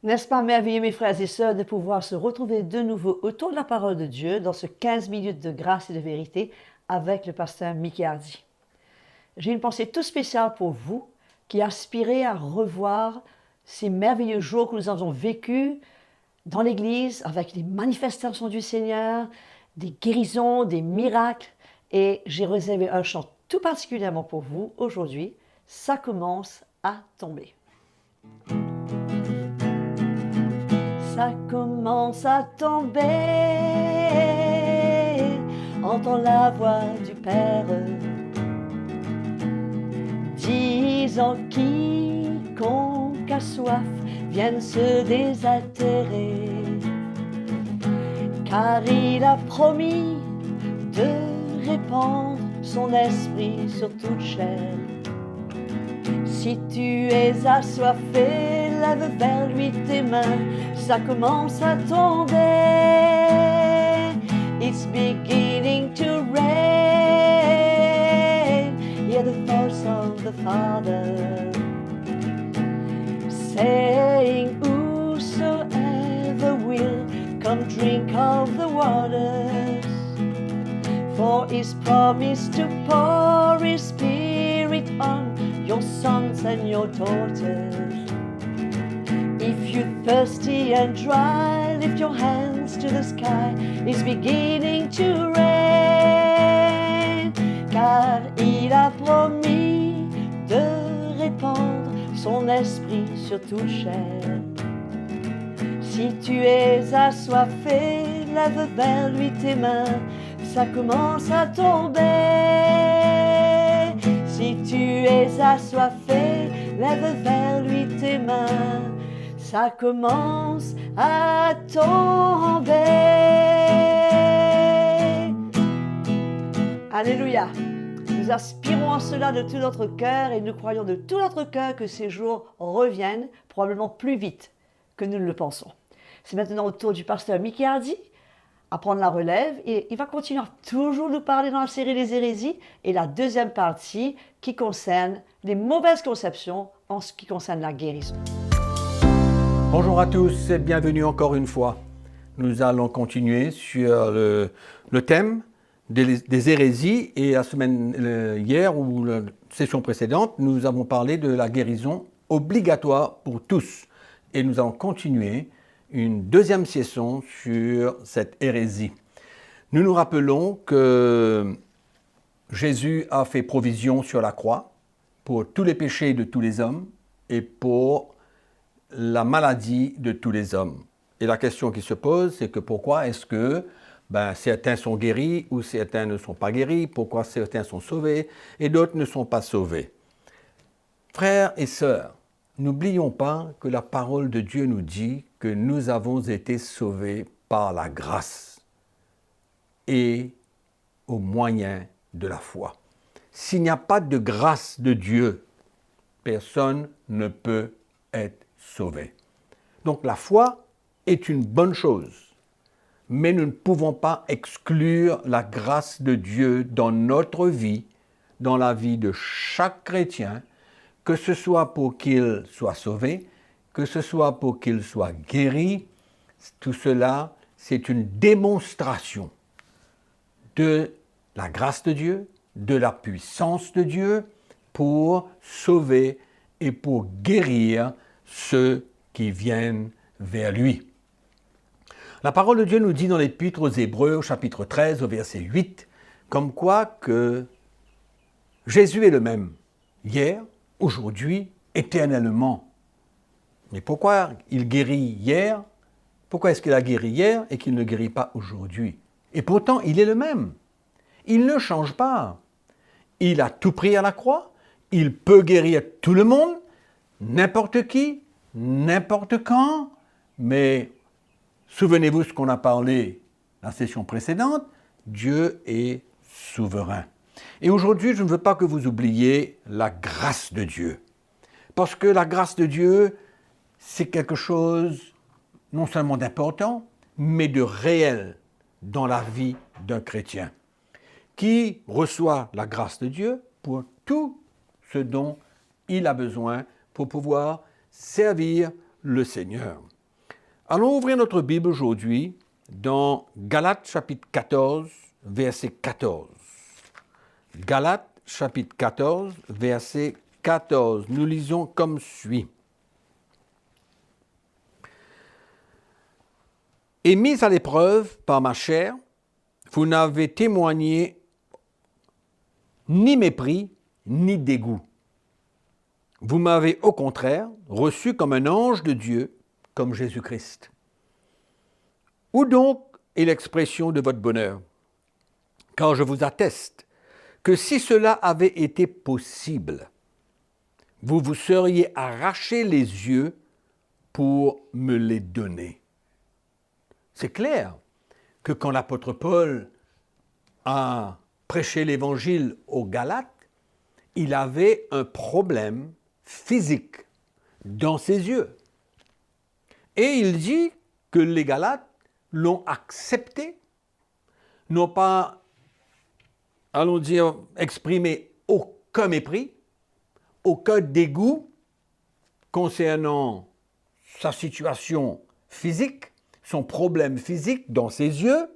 N'est-ce pas merveilleux, mes frères et sœurs, de pouvoir se retrouver de nouveau autour de la parole de Dieu dans ce 15 minutes de grâce et de vérité avec le pasteur Mickey Hardy. J'ai une pensée toute spéciale pour vous qui aspirez à revoir ces merveilleux jours que nous avons vécus dans l'Église avec les manifestations du Seigneur, des guérisons, des miracles. Et j'ai réservé un chant tout particulièrement pour vous aujourd'hui. Ça commence à tomber. Ça commence à tomber, entends la voix du Père, disant quiconque a soif vienne se désaltérer, car il a promis de répandre son esprit sur toute chair. Si tu es assoiffé, lève vers lui tes mains, ça commence à tomber. It's beginning to rain. Hear the voice of the Father saying, whosoever will, come drink of the waters. For He's promised to pour His Spirit on your sons and your daughters. If you're thirsty and dry, lift your hands to the sky. It's beginning to rain, car il a promis de répandre son esprit sur toute chair. Si tu es assoiffé, lève vers lui tes mains, ça commence à tomber. Si tu es assoiffé, lève vers lui tes mains, ça commence à tomber. Alléluia. Nous aspirons à cela de tout notre cœur et nous croyons de tout notre cœur que ces jours reviennent probablement plus vite que nous ne le pensons. C'est maintenant au tour du pasteur Mickey Hardy à prendre la relève et il va continuer à toujours nous parler dans la série des hérésies et la deuxième partie qui concerne les mauvaises conceptions en ce qui concerne la guérison. Bonjour à tous et bienvenue encore une fois. Nous allons continuer sur le thème des hérésies et la semaine hier ou la session précédente, nous avons parlé de la guérison obligatoire pour tous et nous allons continuer une deuxième session sur cette hérésie. Nous nous rappelons que Jésus a fait provision sur la croix pour tous les péchés de tous les hommes et pour la maladie de tous les hommes. Et la question qui se pose, c'est que pourquoi est-ce que certains sont guéris ou certains ne sont pas guéris, pourquoi certains sont sauvés et d'autres ne sont pas sauvés. Frères et sœurs, n'oublions pas que la parole de Dieu nous dit que nous avons été sauvés par la grâce et au moyen de la foi. S'il n'y a pas de grâce de Dieu, personne ne peut être sauvé. Donc la foi est une bonne chose, mais nous ne pouvons pas exclure la grâce de Dieu dans notre vie, dans la vie de chaque chrétien, que ce soit pour qu'il soit sauvé, que ce soit pour qu'il soit guéri. Tout cela, c'est une démonstration de la grâce de Dieu, de la puissance de Dieu pour sauver et pour guérir ceux qui viennent vers lui. La parole de Dieu nous dit dans l'Épître aux Hébreux, au chapitre 13, au verset 8, comme quoi que Jésus est le même, hier, aujourd'hui, éternellement. Mais pourquoi il guérit hier? Pourquoi est-ce qu'il a guéri hier et qu'il ne guérit pas aujourd'hui? Et pourtant, il est le même. Il ne change pas. Il a tout pris à la croix. Il peut guérir tout le monde, n'importe qui, n'importe quand. Mais souvenez-vous ce qu'on a parlé la session précédente, Dieu est souverain. Et aujourd'hui, je ne veux pas que vous oubliez la grâce de Dieu. Parce que la grâce de Dieu, c'est quelque chose non seulement d'important, mais de réel dans la vie d'un chrétien, qui reçoit la grâce de Dieu pour tout ce dont il a besoin pour pouvoir servir le Seigneur. Allons ouvrir notre Bible aujourd'hui dans Galates chapitre 14, verset 14. Galates chapitre 14, verset 14. Nous lisons comme suit. Et mis à l'épreuve par ma chair, vous n'avez témoigné ni mépris, ni dégoût. Vous m'avez au contraire reçu comme un ange de Dieu, comme Jésus-Christ. Où donc est l'expression de votre bonheur? Car je vous atteste que si cela avait été possible, vous vous seriez arraché les yeux pour me les donner. C'est clair que quand l'apôtre Paul a prêché l'évangile aux Galates, il avait un problème physique dans ses yeux. Et il dit que les Galates l'ont accepté, n'ont pas, allons dire, exprimé aucun mépris, aucun dégoût concernant sa situation physique, son problème physique dans ses yeux,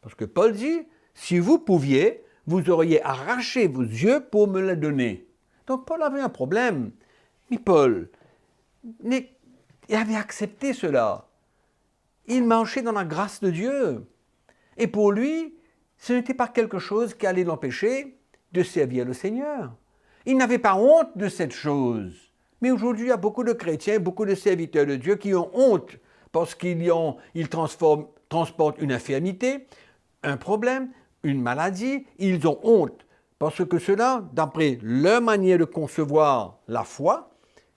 parce que Paul dit, si vous pouviez, vous auriez arraché vos yeux pour me les donner. Donc Paul avait un problème, mais Paul, il avait accepté cela. Il marchait dans la grâce de Dieu. Et pour lui, ce n'était pas quelque chose qui allait l'empêcher de servir le Seigneur. Il n'avait pas honte de cette chose. Mais aujourd'hui, il y a beaucoup de chrétiens, beaucoup de serviteurs de Dieu qui ont honte parce qu'ils transportent une infirmité, un problème, une maladie. Ils ont honte parce que cela, d'après leur manière de concevoir la foi,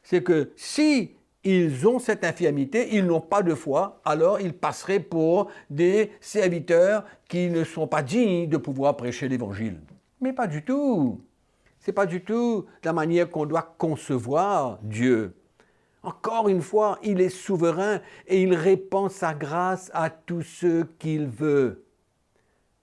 c'est que si ils ont cette infirmité, ils n'ont pas de foi, alors ils passeraient pour des serviteurs qui ne sont pas dignes de pouvoir prêcher l'Évangile. Mais pas du tout. Ce n'est pas du tout la manière qu'on doit concevoir Dieu. Encore une fois, il est souverain et il répand sa grâce à tous ceux qu'il veut.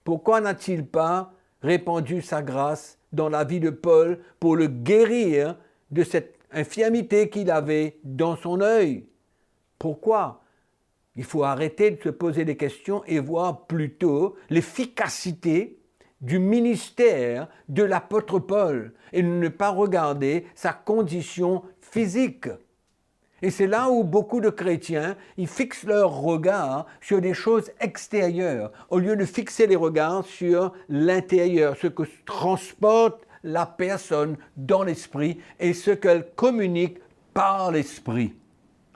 Pourquoi n'a-t-il pas répandu sa grâce dans la vie de Paul pour le guérir de cette infirmité qu'il avait dans son œil? Pourquoi? Il faut arrêter de se poser des questions et voir plutôt l'efficacité du ministère de l'apôtre Paul et ne pas regarder sa condition physique. Et c'est là où beaucoup de chrétiens, ils fixent leur regard sur des choses extérieures, au lieu de fixer les regards sur l'intérieur, ce que transporte la personne dans l'esprit et ce qu'elle communique par l'esprit.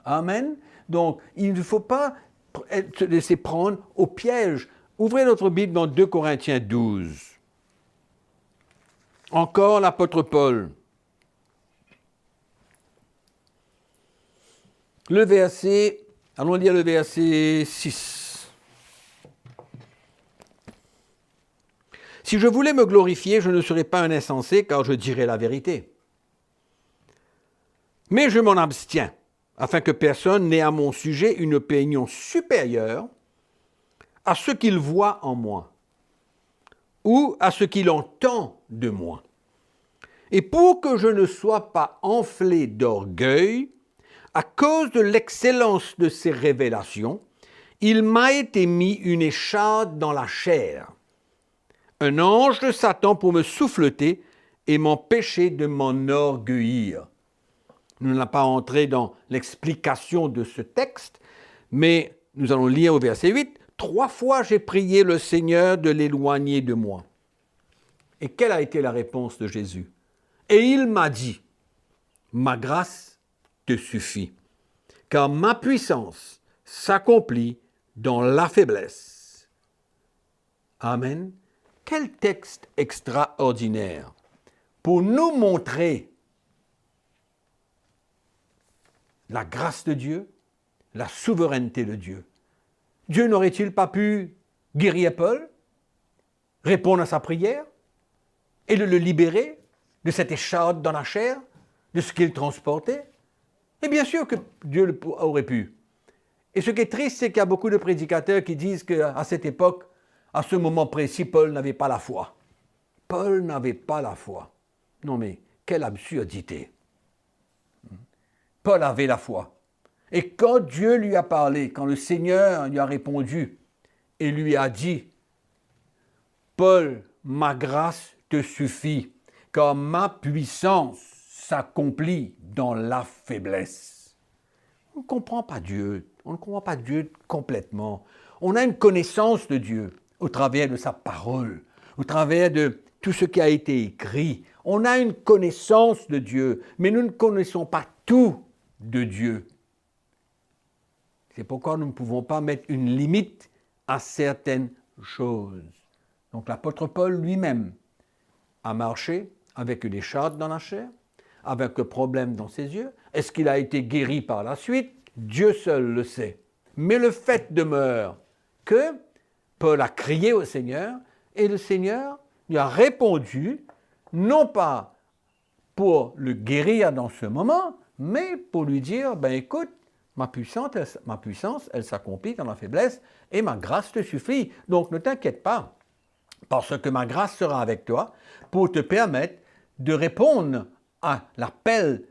Amen. Donc, il ne faut pas se laisser prendre au piège. Ouvrez notre Bible dans 2 Corinthiens 12. Encore l'apôtre Paul. Allons lire le verset 6. Si je voulais me glorifier, je ne serais pas un insensé, car je dirais la vérité. Mais je m'en abstiens, afin que personne n'ait à mon sujet une opinion supérieure à ce qu'il voit en moi, ou à ce qu'il entend de moi. Et pour que je ne sois pas enflé d'orgueil, à cause de l'excellence de ces révélations, il m'a été mis une écharde dans la chair, un ange de Satan pour me souffleter et m'empêcher de m'enorgueillir. Nous n'allons pas entrer dans l'explication de ce texte, mais nous allons lire au verset 8. 3 fois j'ai prié le Seigneur de l'éloigner de moi. Et quelle a été la réponse de Jésus? Et il m'a dit, ma grâce te suffit, car ma puissance s'accomplit dans la faiblesse. Amen. Quel texte extraordinaire pour nous montrer la grâce de Dieu, la souveraineté de Dieu. Dieu n'aurait-il pas pu guérir Paul, répondre à sa prière et le libérer de cette écharde dans la chair, de ce qu'il transportait? Et bien sûr que Dieu aurait pu. Et ce qui est triste, c'est qu'il y a beaucoup de prédicateurs qui disent qu'à cette époque, à ce moment précis, Paul n'avait pas la foi. Paul n'avait pas la foi. Non mais, quelle absurdité. Paul avait la foi. Et quand Dieu lui a parlé, quand le Seigneur lui a répondu et lui a dit, Paul, ma grâce te suffit, car ma puissance s'accomplit dans la faiblesse. On ne comprend pas Dieu, on ne comprend pas Dieu complètement. On a une connaissance de Dieu au travers de sa parole, au travers de tout ce qui a été écrit. On a une connaissance de Dieu, mais nous ne connaissons pas tout de Dieu. C'est pourquoi nous ne pouvons pas mettre une limite à certaines choses. Donc l'apôtre Paul lui-même a marché avec une écharpe dans la chair, avec un problème dans ses yeux. Est-ce qu'il a été guéri par la suite? Dieu seul le sait. Mais le fait demeure que Paul a crié au Seigneur et le Seigneur lui a répondu, non pas pour le guérir dans ce moment, mais pour lui dire, écoute, ma puissance, elle s'accomplit dans la faiblesse et ma grâce te suffit. Donc ne t'inquiète pas, parce que ma grâce sera avec toi pour te permettre de répondre à l'appel,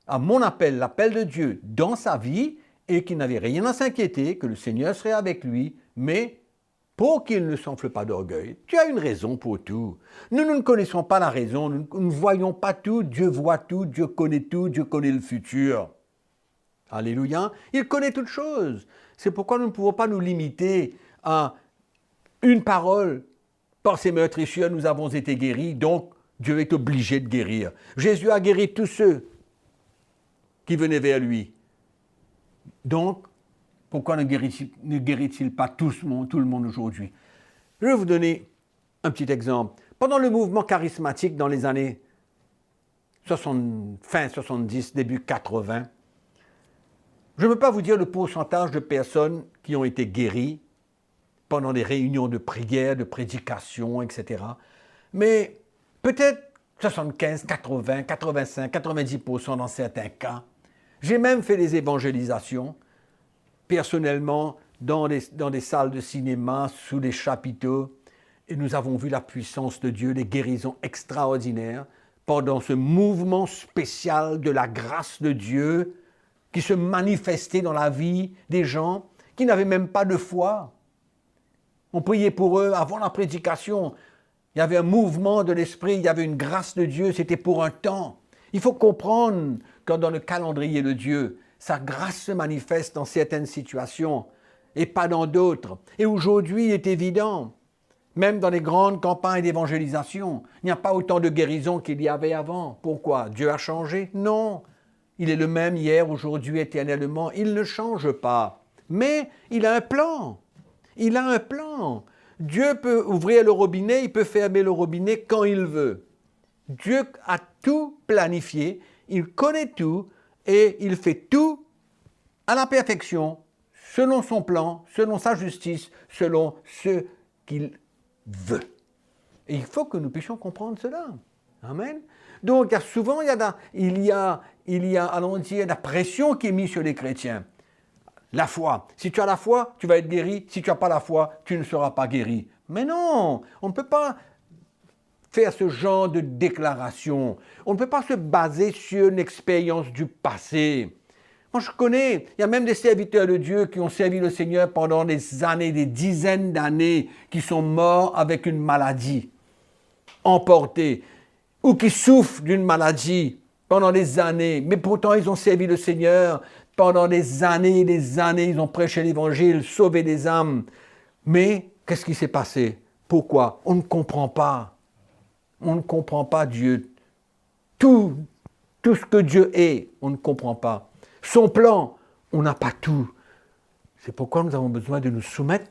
à mon appel, l'appel de Dieu dans sa vie et qu'il n'avait rien à s'inquiéter, que le Seigneur serait avec lui, mais pour qu'il ne s'enfle pas d'orgueil. Tu as une raison pour tout. Nous ne connaissons pas la raison, nous ne voyons pas tout, Dieu voit tout, Dieu connaît le futur. Alléluia, il connaît toutes choses. C'est pourquoi nous ne pouvons pas nous limiter à une parole. Par ses meurtrissures, nous avons été guéris, donc Dieu est obligé de guérir. Jésus a guéri tous ceux qui venaient vers lui. Donc, pourquoi ne guérit-il pas tout le monde aujourd'hui? Je vais vous donner un petit exemple. Pendant le mouvement charismatique dans les années fin 70, début 80, je ne peux pas vous dire le pourcentage de personnes qui ont été guéries pendant des réunions de prière, de prédication, etc. Mais peut-être 75, 80, 85, 90% dans certains cas. J'ai même fait des évangélisations, personnellement, dans des salles de cinéma, sous des chapiteaux, et nous avons vu la puissance de Dieu, des guérisons extraordinaires, pendant ce mouvement spécial de la grâce de Dieu qui se manifestait dans la vie des gens qui n'avaient même pas de foi. On priait pour eux avant la prédication. Il y avait un mouvement de l'esprit, il y avait une grâce de Dieu, c'était pour un temps. Il faut comprendre que dans le calendrier de Dieu, sa grâce se manifeste dans certaines situations et pas dans d'autres. Et aujourd'hui, il est évident, même dans les grandes campagnes d'évangélisation, il n'y a pas autant de guérisons qu'il y avait avant. Pourquoi? Dieu a changé? Non. Il est le même hier, aujourd'hui, éternellement. Il ne change pas. Mais il a un plan. Il a un plan. Dieu peut ouvrir le robinet, il peut fermer le robinet quand il veut. Dieu a tout planifié, il connaît tout et il fait tout à la perfection, selon son plan, selon sa justice, selon ce qu'il veut. Et il faut que nous puissions comprendre cela. Amen. Donc souvent, il y a allons dire, la pression qui est mise sur les chrétiens. La foi. Si tu as la foi, tu vas être guéri. Si tu n'as pas la foi, tu ne seras pas guéri. Mais non, on ne peut pas faire ce genre de déclaration. On ne peut pas se baser sur une expérience du passé. Moi, je connais, il y a même des serviteurs de Dieu qui ont servi le Seigneur pendant des années, des dizaines d'années, qui sont morts avec une maladie emportée, ou qui souffrent d'une maladie pendant des années, mais pourtant ils ont servi le Seigneur pendant des années, ils ont prêché l'Évangile, sauvé des âmes. Mais qu'est-ce qui s'est passé? Pourquoi? On ne comprend pas. On ne comprend pas Dieu. Tout ce que Dieu est, on ne comprend pas. Son plan, on n'a pas tout. C'est pourquoi nous avons besoin de nous soumettre,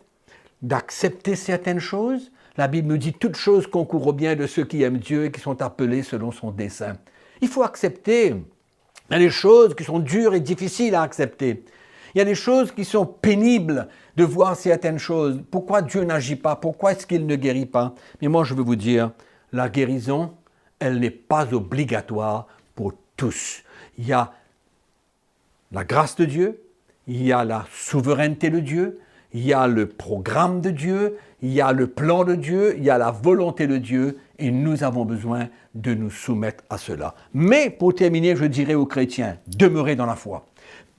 d'accepter certaines choses. La Bible nous dit toutes choses concourent au bien de ceux qui aiment Dieu et qui sont appelés selon son dessein. Il faut accepter. Il y a des choses qui sont dures et difficiles à accepter. Il y a des choses qui sont pénibles de voir certaines choses. Pourquoi Dieu n'agit pas? Pourquoi est-ce qu'il ne guérit pas? Mais moi, je veux vous dire, la guérison, elle n'est pas obligatoire pour tous. Il y a la grâce de Dieu, il y a la souveraineté de Dieu, il y a le programme de Dieu, il y a le plan de Dieu, il y a la volonté de Dieu, et nous avons besoin de nous soumettre à cela. Mais pour terminer, je dirais aux chrétiens, demeurez dans la foi.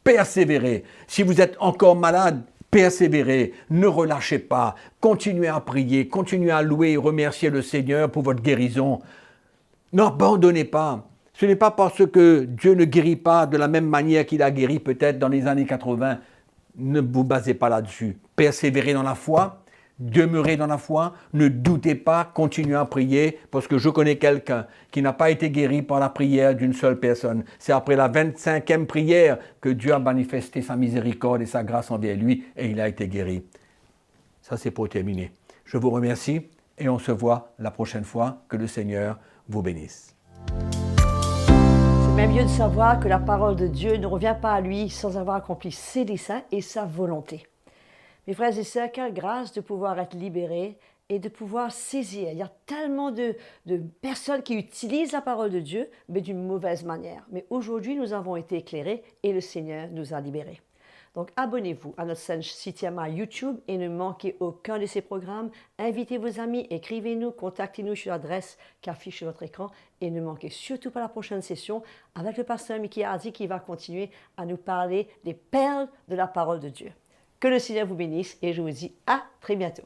persévérez. Si vous êtes encore malade, persévérez, ne relâchez pas, continuez à prier, continuez à louer et remercier le Seigneur pour votre guérison. N'abandonnez pas. Ce n'est pas parce que Dieu ne guérit pas de la même manière qu'il a guéri peut-être dans les années 80. Ne vous basez pas là-dessus. Persévérez dans la foi, demeurez dans la foi, ne doutez pas, continuez à prier, parce que je connais quelqu'un qui n'a pas été guéri par la prière d'une seule personne. C'est après la 25e prière que Dieu a manifesté sa miséricorde et sa grâce envers lui et il a été guéri. Ça, c'est pour terminer. Je vous remercie et on se voit la prochaine fois. Que le Seigneur vous bénisse. C'est même mieux de savoir que la parole de Dieu ne revient pas à lui sans avoir accompli ses desseins et sa volonté. Mes frères et sœurs, quelle grâce de pouvoir être libérés et de pouvoir saisir. Il y a tellement de personnes qui utilisent la parole de Dieu, mais d'une mauvaise manière. Mais aujourd'hui, nous avons été éclairés et le Seigneur nous a libérés. Donc, abonnez-vous à notre chaîne Citiama YouTube et ne manquez aucun de ces programmes. Invitez vos amis, écrivez-nous, contactez-nous sur l'adresse qui affiche sur votre écran et ne manquez surtout pas la prochaine session avec le pasteur Mickey Hardy qui va continuer à nous parler des perles de la parole de Dieu. Que le Seigneur vous bénisse et je vous dis à très bientôt.